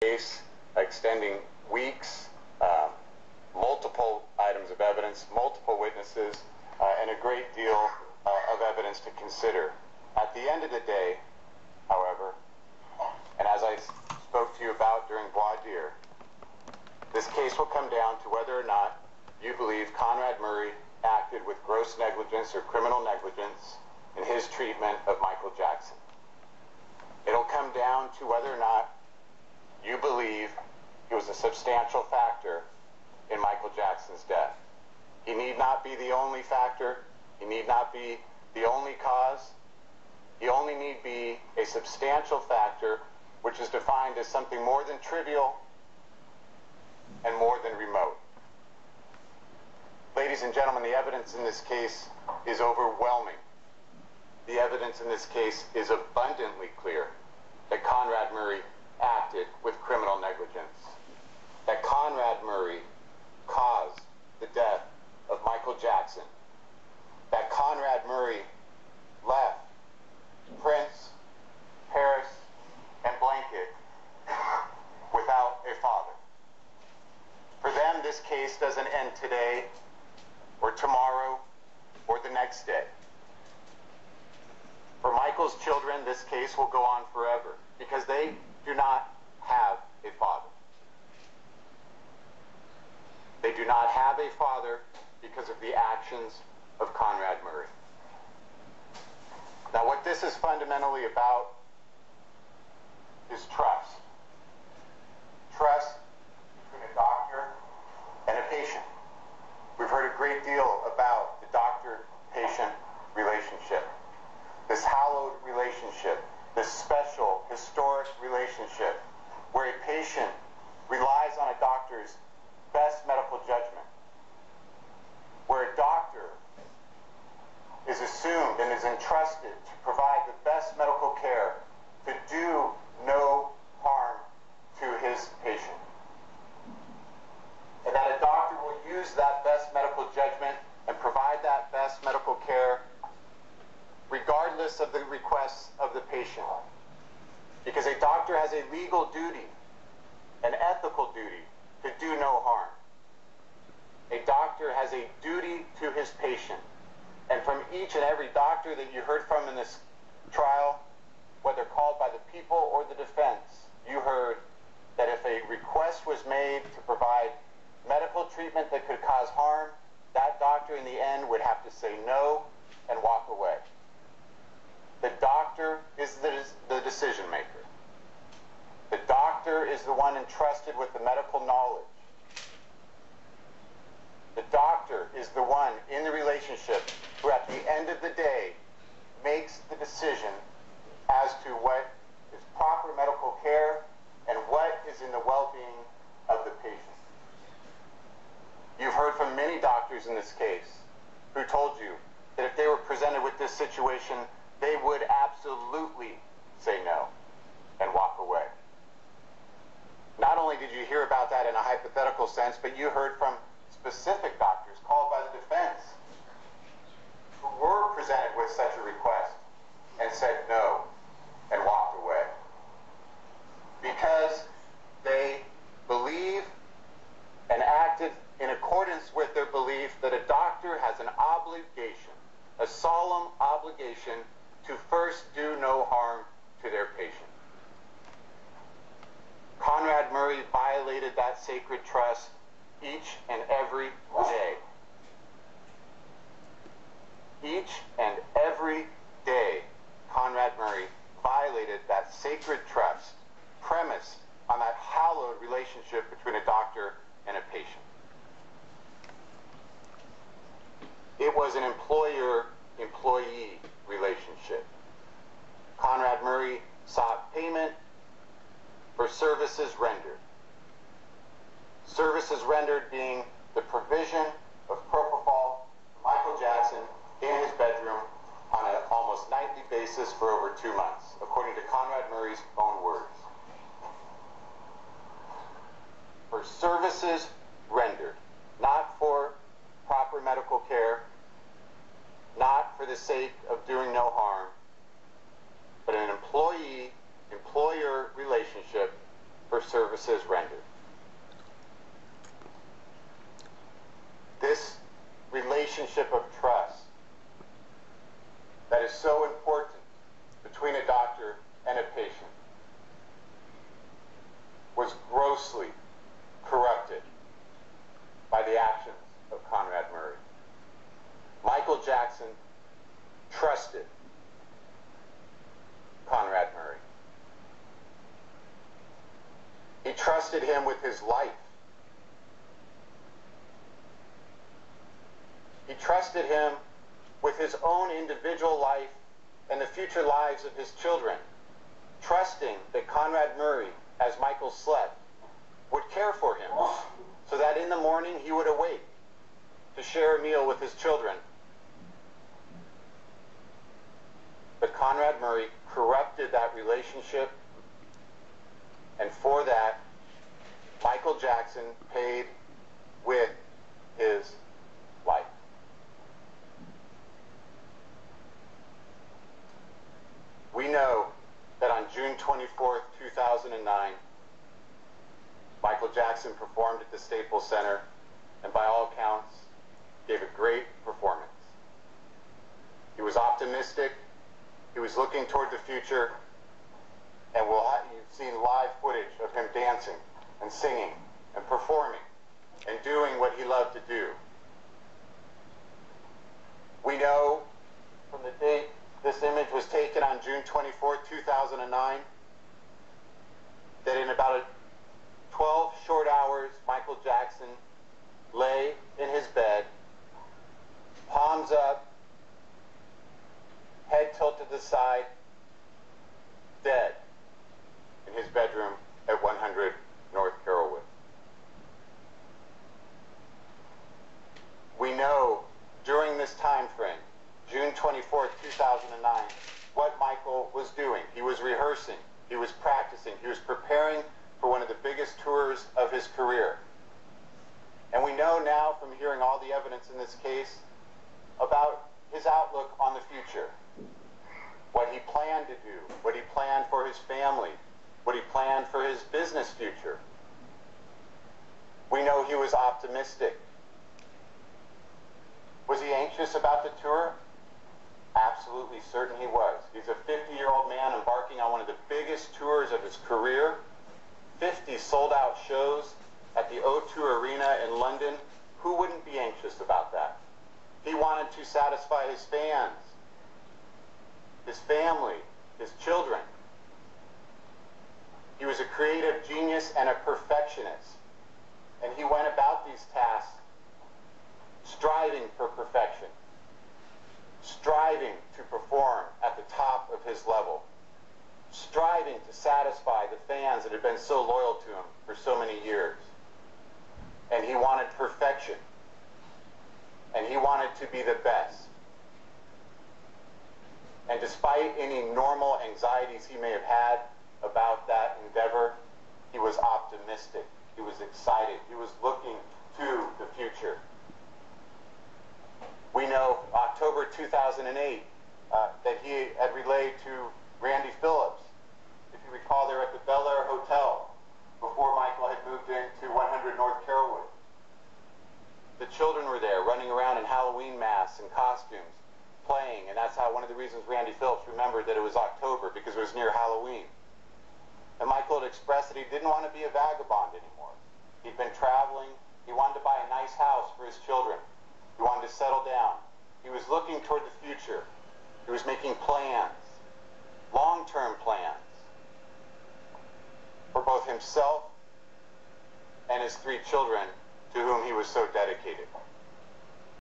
case extending weeks, multiple items of evidence, multiple witnesses, and a great deal of evidence to consider. At the end of the day, however, and as I spoke to you about during voir dire, this case will come down to whether or not you believe Conrad Murray acted with gross negligence or criminal negligence in his treatment of Michael Jackson. It'll come down to whether or not you believe he was a substantial factor in Michael Jackson's death. He need not be the only factor. He need not be the only cause. He only need be a substantial factor, which is defined as something more than trivial and more than remote. Ladies and gentlemen, the evidence in this case is overwhelming. The evidence in this case is abundantly clear that Conrad Murray acted with criminal negligence, that Conrad Murray caused the death of Michael Jackson, that Conrad Murray left Prince, Paris, and Blanket without a father. For them, this case doesn't end today or tomorrow or the next day. For Michael's children, this case will go on forever because they do not have a father. They do not have a father because of the actions of Conrad Murray. Now, what this is fundamentally about is trust. Trust between a doctor and a patient. We've heard a great deal about the doctor-patient relationship, this hallowed relationship, this special, historic relationship where a patient relies on a doctor's best medical judgment, where a doctor is assumed and is entrusted to provide the best medical care to do no harm to his patient. And that a doctor will use that best medical judgment and provide that best medical care regardless of the requests of the patient. Because a doctor has a legal duty, an ethical duty, to do no harm. A doctor has a duty to his patient. And from each and every doctor that you heard from in this trial, whether called by the people or the defense, you heard that if a request was made to provide medical treatment that could cause harm, that doctor in the end would have to say no and walk away. The doctor is the decision maker. The doctor is the one entrusted with the medical knowledge. The doctor is the one in the relationship who at the end of the day makes the decision as to what is proper medical care and what is in the well-being of the patient. You've heard from many doctors in this case who told you that if they were presented with this situation, they would absolutely say no and walk away. Not only did you hear about that in a hypothetical sense, but you heard from specific doctors called by the defense who were presented with such a request and said no and walked away. Because they believe and acted in accordance with their belief that a doctor has an obligation, a solemn obligation, to first do no harm to their patient. Conrad Murray violated that sacred trust each and every day. Each and every day, Conrad Murray violated that sacred trust premised on that hallowed relationship between a doctor and a patient. It was an employer-employee relationship. Conrad Murray sought payment for services rendered. Services rendered being the provision of propofol to Michael Jackson in his bedroom on an almost nightly basis for over 2 months, according to Conrad Murray's own words. For services rendered, not for proper medical care, not for the sake of doing no harm, but an employee-employer relationship for services rendered. This relationship of trust that is so important between a doctor and a patient was grossly corrupted by the actions of Conrad Murray. Michael Jackson trusted Conrad Murray. He trusted him with his life. He trusted him with his own individual life and the future lives of his children, trusting that Conrad Murray, as Michael slept, would care for him, so that in the morning he would awake to share a meal with his children. But Conrad Murray corrupted that relationship, and for that, Michael Jackson paid with his life. We know that on June 24th, 2009, Michael Jackson performed at the Staples Center, and by all accounts, gave a great performance. He was optimistic, he was looking toward the future, and you've seen live footage of him dancing and singing and performing and doing what he loved to do. We know from the date this image was taken on June 24, 2009, that in about 12 short hours, Michael Jackson lay in his bed, palms up, head tilted to the side, dead in his bedroom at 100 North Carrollwood. We know during this time frame, June 24th, 2009, what Michael was doing. He was rehearsing, he was practicing, he was preparing for one of the biggest tours of his career. And we know now from hearing all the evidence in this case about his outlook on the future. What he planned to do, what he planned for his family, what he planned for his business future. We know he was optimistic. Was he anxious about the tour? Absolutely certain he was. He's a 50-year-old man embarking on one of the biggest tours of his career. 50 sold-out shows at the O2 Arena in London. Who wouldn't be anxious about that? He wanted to satisfy his fans, his family, his children. He was a creative genius and a perfectionist. And he went about these tasks striving for perfection, striving to perform at the top of his level, striving to satisfy the fans that had been so loyal to him for so many years. And he wanted perfection. And he wanted to be the best. And despite any normal anxieties he may have had about that endeavor, he was optimistic. He was excited. He was looking to the future. We know October 2008 that he had relayed to Randy Phillips. If you recall, they were at the Bel Air Hotel before Michael had moved into 100 North Carrollwood. The children were there running around in Halloween masks and costumes, playing, and that's how one of the reasons Randy Phillips remembered that it was October, because it was near Halloween. And Michael had expressed that he didn't want to be a vagabond anymore. He'd been traveling. He wanted to buy a nice house for his children. He wanted to settle down. He was looking toward the future. He was making plans, long-term plans, for both himself and his 3 children to whom he was so dedicated.